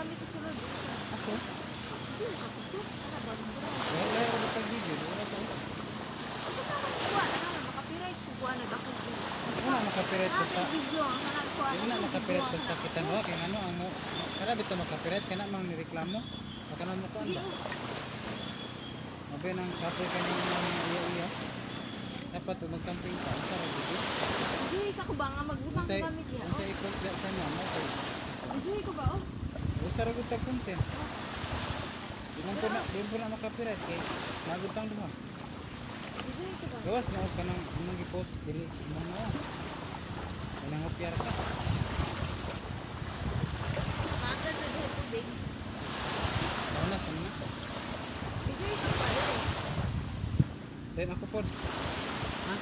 gamit ko sulod. Ako? Hindi ka picture. Ano ba? Wala ko pag video. Wala ko isa. Ako naman kuha na naman. Makapiright ko kuha na ako. Wala makapiret basta. Video. Hanap ko. Hindi na makapiret basta kita mo. Kaya ano ang mo. Kaya bito makapiret. Kaya na mang nireklamo. Baka na mo ko anda. Mabi nang kapoy ka niyong iya-iya. Dapat magkamping ka. Sa radio. Enjoy ka ko ba nga magbutang Kung gamit niya? sa ikos sa mama. Enjoy ko ba? Oh. Usa ra gud tag content. Di mo na makapiret kay nagutang duha. Enjoy ko ba? Gawas na ka nang imong gi-post dili mo na. Walang hopyar ka. Mata sa diha tubig. Wala sa mga. Enjoy ko ba? Then ako pod. Ha?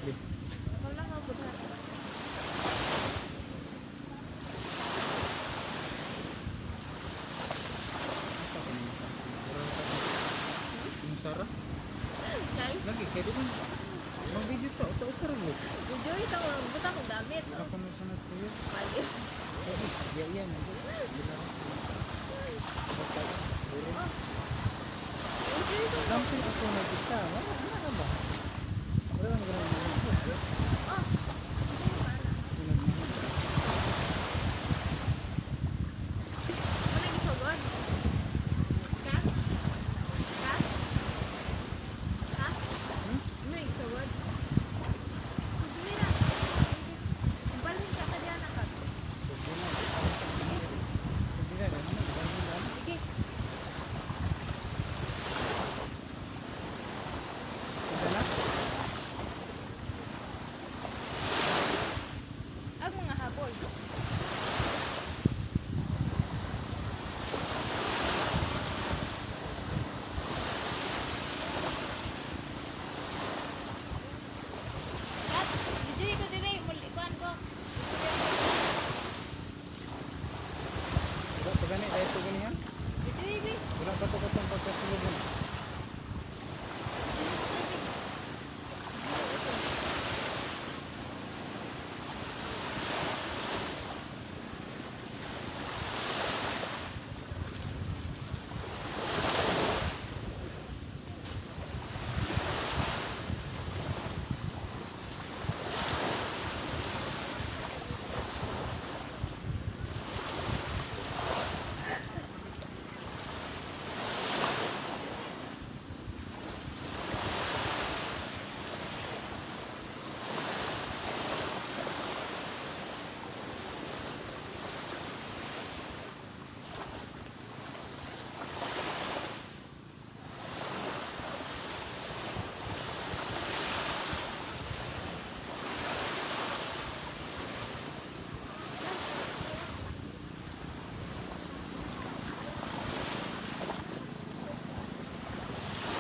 Di. Ikaw lang ako ba? Yung Sara? Guys, Lagi kay di man. Yung video to usa-usa ra mo. enjoy sa ko magbutang ko gamit. Ako mo sunod ko yun. Pali. Ya iya mo. Enjoy ko. Damping ako nag-isa. Wala ka ba? Wala nang gano'n. Oh. Enjoy ba na? Wala gisugod. Ka? Ka? Ha? Ano gisugod? Sige na. Balhin ka sa diyan ka. Sige. Ang mga habol. Kat, enjoy ko dire, mulikuan ko. Pagani ay ito ganyan. Enjoy bi. Wala pa to katong pagkasulog mo.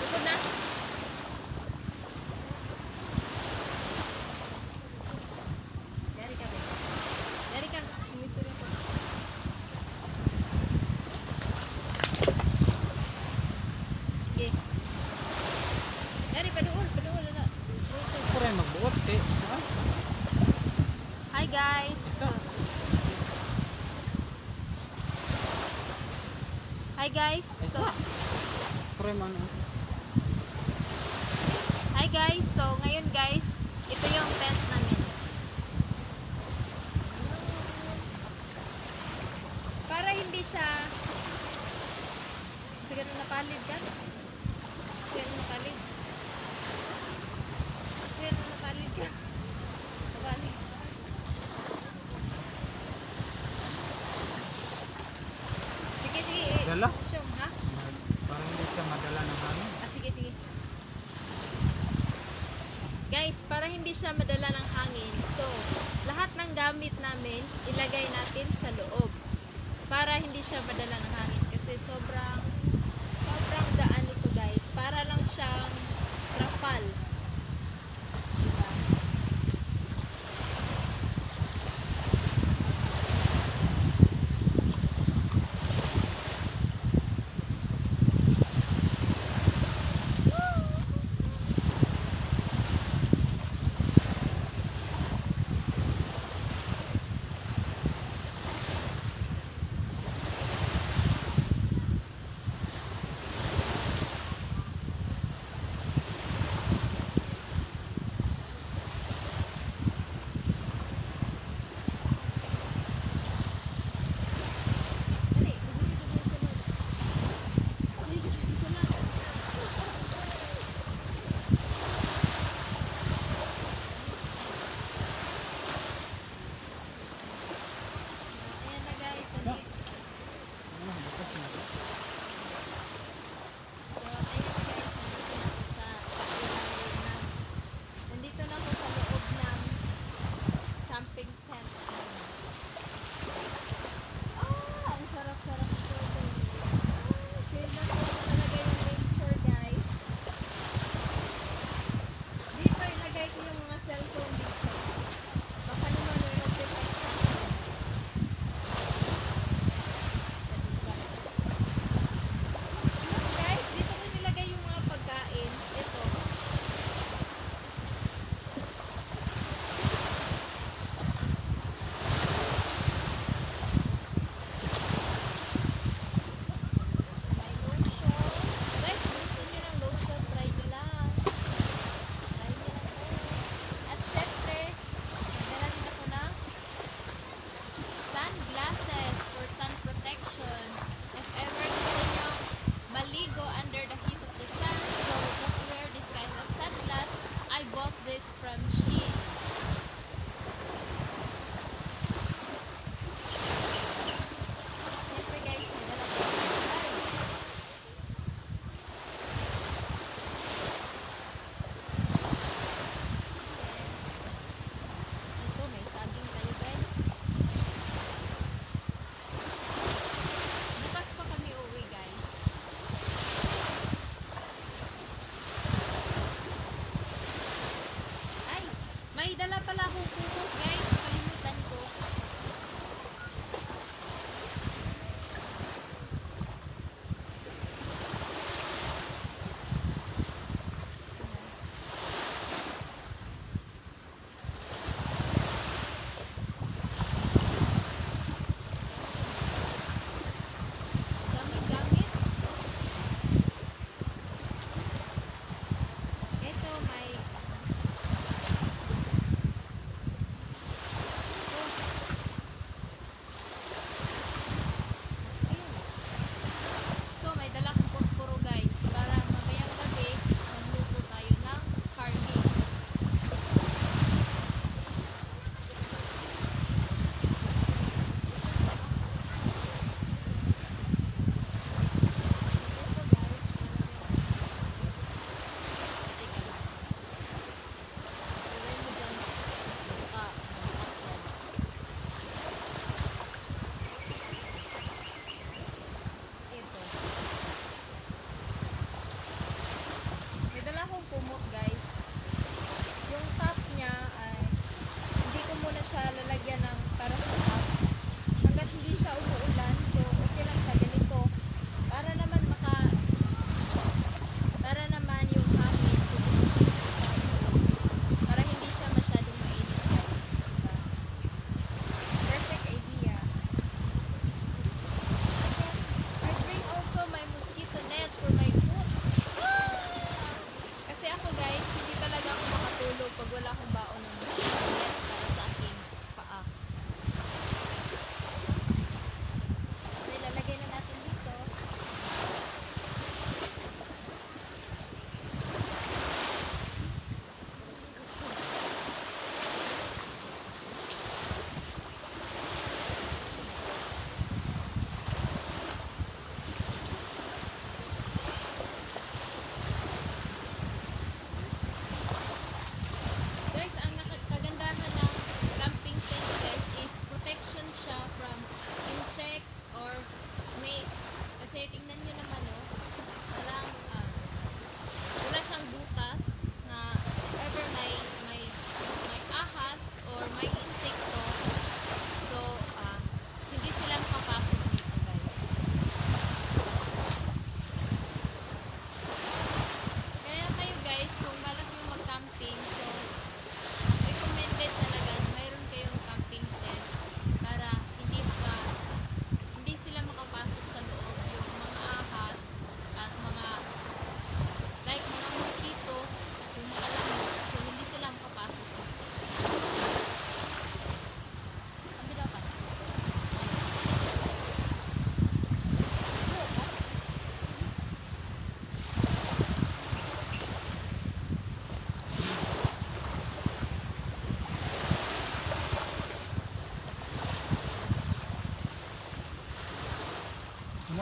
Ikot na. Dari ka ba? Dari ka. Sumisuri ko. Okay. Dari paduol na. Ako rin magbuot eh. Ha? Hi guys. Isa. Hi guys. Isa. Ako rin man. Hi guys. So ngayon guys, ito yung tent namin. Para hindi siya siguro napalid ka. Siguro napalid. Siguro napalid ka. Napalid. Sige, sige. Dala? Show, ha? Parang hindi siya madala ng hangin. Ah, sige, sige. Guys, para hindi siya madala ng hangin, so, lahat ng gamit namin, ilagay natin sa loob. Para hindi siya madala ng hangin. Kasi sobrang daan ito guys. Para lang siyang trapal. Diba?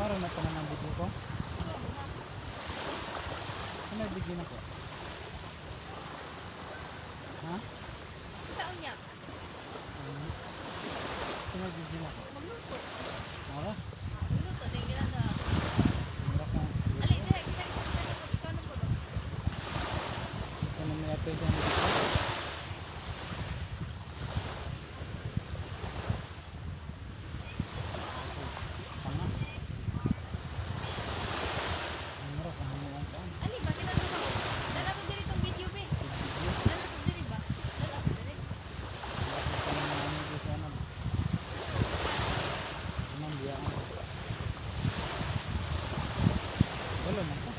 Maro na pa naman video ko. Ano yung video na ko? Ha? Saan niya? Ano yung video na ko? Magluto. Mara? Magluto. Tingin na na. Mara ka. Ali, direk. Ikaw na po. Ito na may apel dyan dito. Tama. Mara ka hamuan ka. Ali, bakit na ito? Dala ko diri itong video, be. Video. Dala ko diri ba? Dala ko diri. Bakit ka naman ang video sa ano? Naman biyaan. Wala man ka.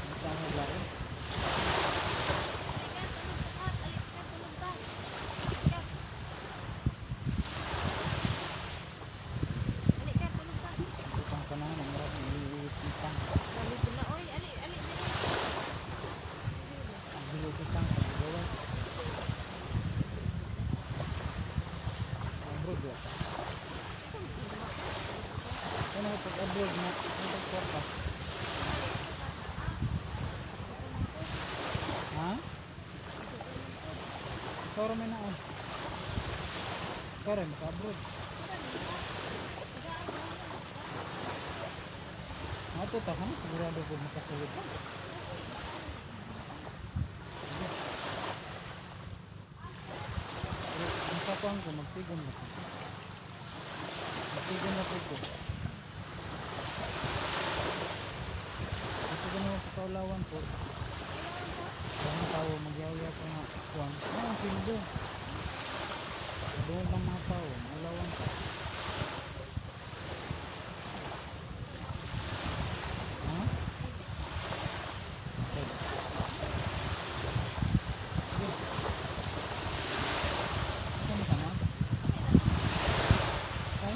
Ang tama lang. Ali ka, tulog ka. Ali ka, tulog ka. Ali ka, tulog ka. Utang ka na naman. Mara ka iisipang. Dali ko na, oy. Ali, diri. Bilis utang. Gawin. Abroad ya. Ano pag abroad na? Ano pag kwarta? Ha? Ikaw rin na on. Ikaw rin, maka-abroad. Matuta ka na, sigurado ko makasalit ka. Ang kapuan ko, magtigon na ko. Magtigon na ko ko. Gusto ko naman sa kaulawan po. Ang tao, magyawya ko nga kuwan. Ang sildo. Doon lang mga tao, maulawan ko. Ha? Okay. Sige. Saan ka na? Okay?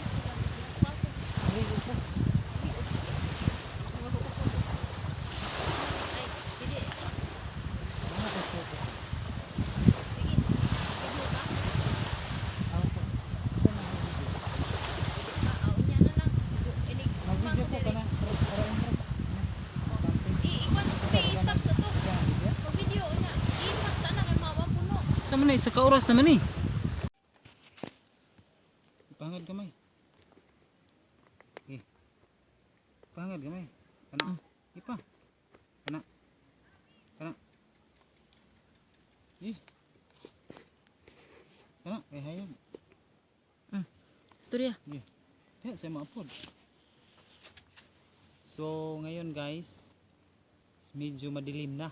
Maligo ko. Ay, hindi. Ano ka siya ko? Sige. Video ka? Ako ko. Saan na ang video? Unya na lang. Inig, Mag-video ko ka na. Para intro. Ikon, may isap sa to. Pag video unya, isap sa na kay mawa puno. Sa man eh, sa kauras naman eh. Pangad gamay. Eh. Pangad gamay. Kana. Ipa. Kana. Kana. Eh. Kana, kay hayag. Istorya. Eh. Kaya saya ma-upload. So, ngayon guys, medyo madilim na.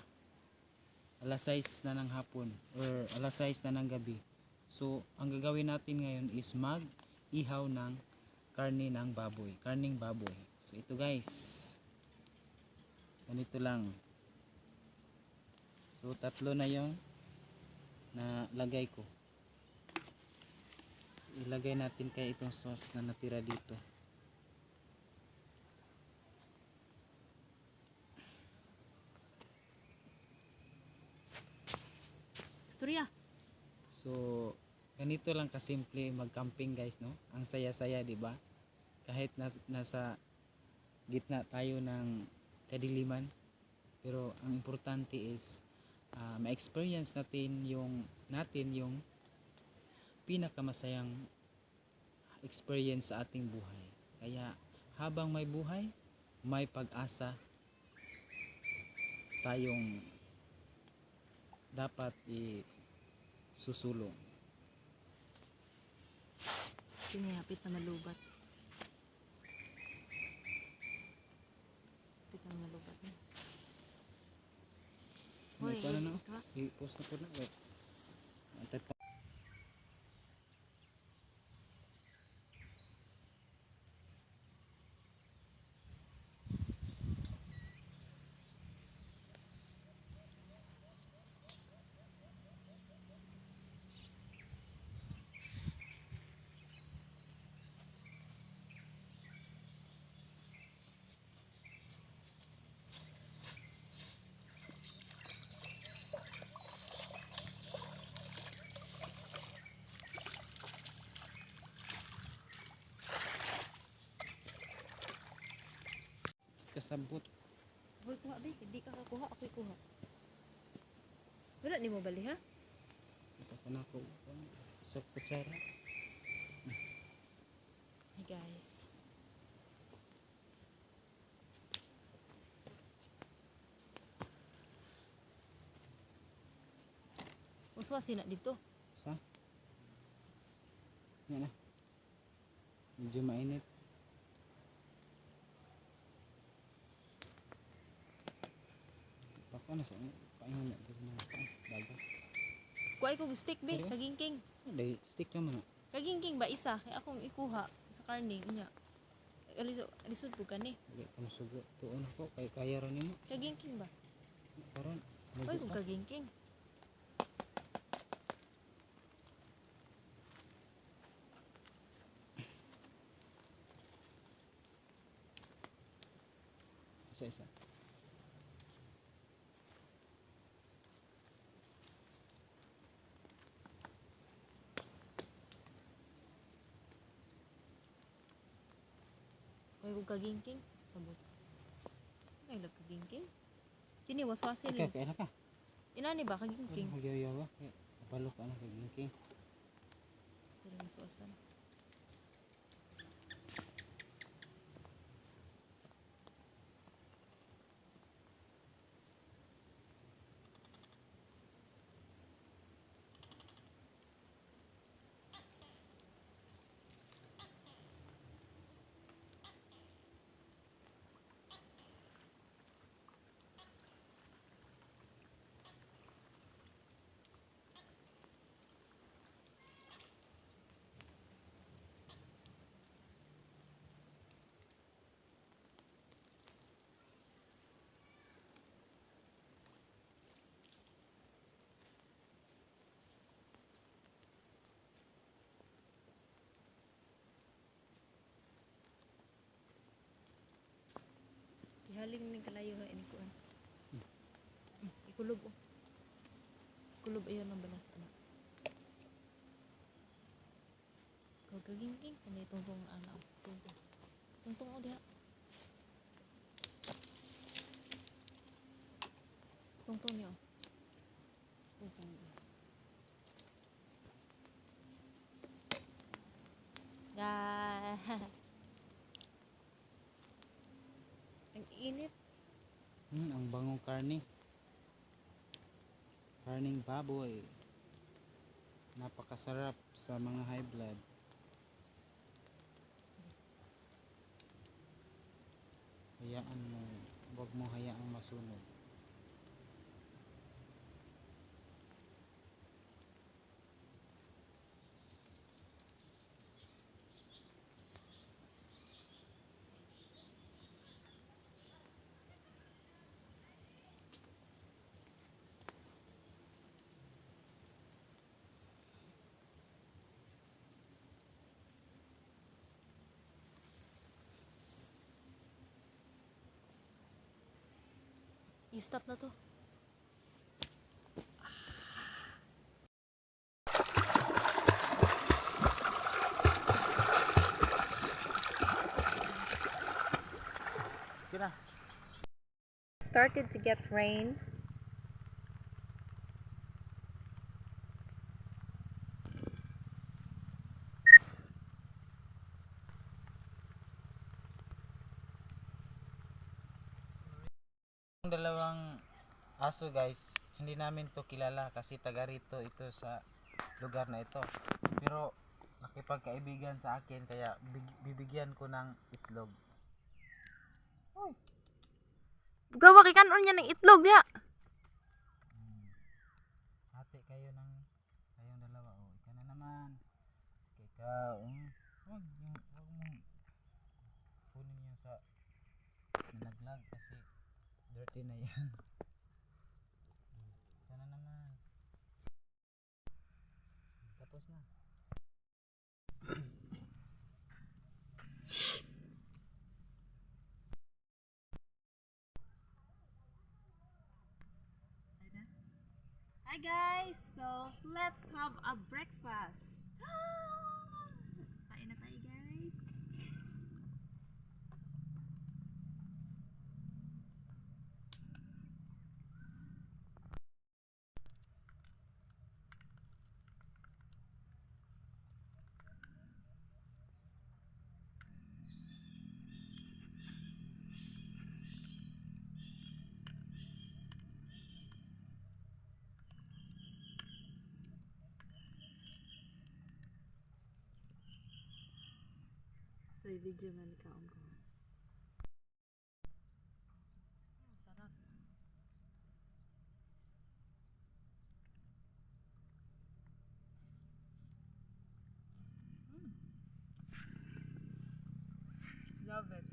Alas 6 na ng hapon or alas 6 na ng gabi. So, ang gagawin natin ngayon is mag-ihaw ng karne ng baboy, karning baboy. So, ito guys. Ganito lang. So, 3 na 'yung na lagay ko. Ilagay natin kay itong sauce na natira dito. Istorya. So, ganito lang kasimple mag-camping guys, no? Ang saya-saya, 'di ba? Kahit nasa gitna tayo ng kadiliman, pero ang importante is ma-experience natin yung pinakamasayang experience sa ating buhay. Kaya habang may buhay, may pag-asa tayong dapat isusulong. Pinihapit na malubat. Hapit na malubat. Hoy, Ito na, no? ito, I-post na po na. Wait. Antay pa. kasabot. Hoy, kuha ba? Hindi ka kakuha, ako'y kuha. Wala ni mo bali ha? Ito ko na ako sa kutsara. Hey guys. Uswasi na dito. Sa? Yan na. Medyo mainit. Baka na sa paingon na dito na dagat. Kuha ko stick be, Sige. kagingking. Dahil stick naman na. Kagingking ba isa? Kaya akong ikuha sa karne niya. Alisod po ka ni. Dili ko masugo. Tuon ako kay kaya ron nimo. Kagingking ba? Karon. Hoy, kung kagingking. Isa-isa. Hoy, kung kagingking. Sabot. Ay, lag kagingking. Kini, waswasin Okay, ni. kaya na ka. Inani ba, kagingking? Magyaw-yaw ba? Kapalo ka na kay Ginking. Sila waswasan. Ihaling ni kalayo ha ini kuan. Ikulob oh. Kulob ayon ang balas anak. Kau kagingking kani tungtong anak. Tungtong. Tungtong oh diha. Tungtong niyo. Tungtong. Ya. Ang init. Ang bangong karne. Karning baboy. Napakasarap sa mga high blood. Hayaan mo, huwag mo hayaang masunog. I-stop na to. Kira. Started to get rain. Ang dalawang aso guys, hindi namin to kilala kasi taga rito ito sa lugar na ito. Pero nakipagkaibigan sa akin kaya bibigyan ko ng itlog. Gawa kay kanon niya ng itlog diha. Hati kayo ng kayong dalawa. Oh, ikaw na naman. Ikaw. Wag mong kunin yung sa nalaglag kasi dirty na yan. Ikaw na naman. Tapos na. Hi guys, so let's have a breakfast. Kain na tayo guys. Sa video man kaon ko. Sarap. Love it.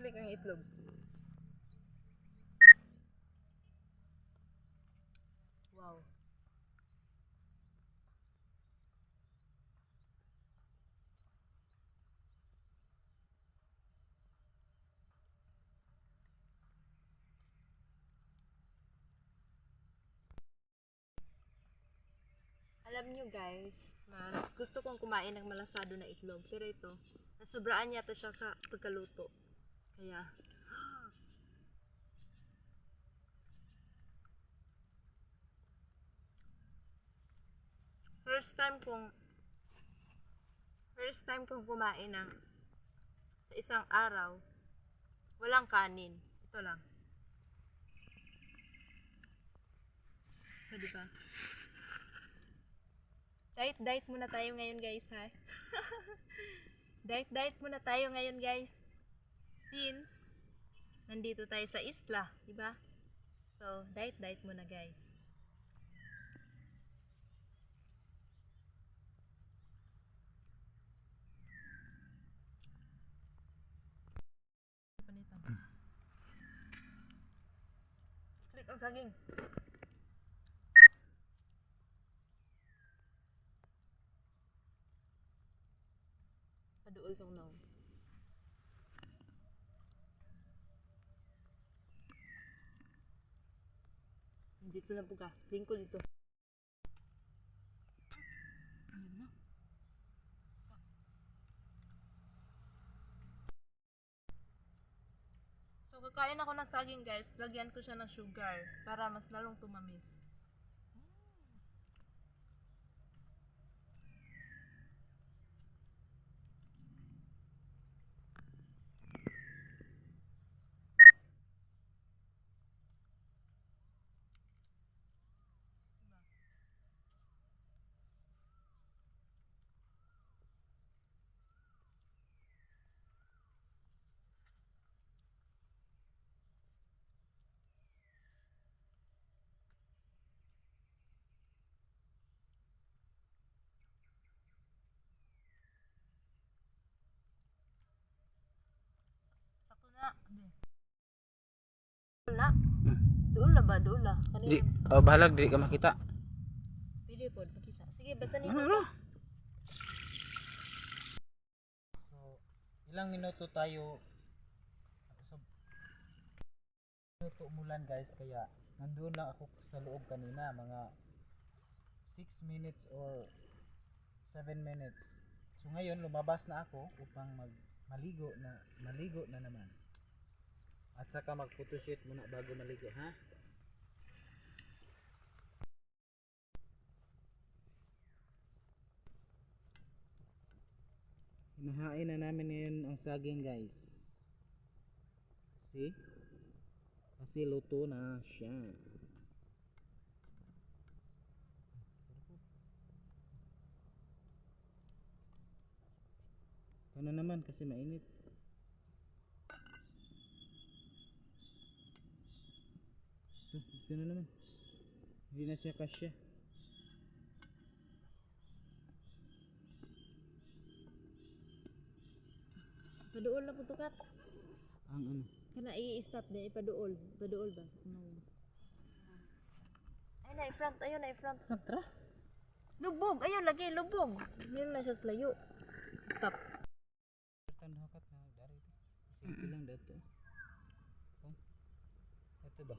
I-click ang itlog. Wow. Alam nyo guys, mas gusto kong kumain ng malasado na itlog. Pero ito, nasobraan yata siya sa pagkaluto. Kaya, first time kong kumain ng sa isang araw, walang kanin. Ito lang. So, diba? Diet muna tayo ngayon guys ha. Diet muna tayo ngayon guys. Since nandito tayo sa isla, diba? So, diet muna guys. Click ang saging. Paduol sa unaw. Dito na po ka. Lingko dito. Ayan na. So, kakain ako ng saging guys. Lagyan ko siya ng sugar para mas lalong tumamis. Sakto na. Doon na. Doon na ba? Doon na. Di, oh, bahalag di ka makita. Pili po. Pakita. Sige, basta nito. So, ilang minuto tayo so, minuto umulan guys, kaya nandoon lang ako sa loob kanina, mga 6 minutes or 7 minutes. So ngayon lumabas na ako upang maligo na naman. At saka mag photoshoot muna bago maligo, ha? Hinahain na namin ngayon ang saging guys. See? Kasi luto na siya. Ito na naman kasi mainit. Ito na naman. Hindi na siya kasya. Paduol na po tukat. Ang ano? Kana i-stop na ipaduol. Paduol ba? Ay na i-front, ayun na i-front. Tara. Lubog, ayun lagi lubog. Yun na siya sa layo. Stop. Tanda hakat na dari ito. Simple lang dato. Ito ba?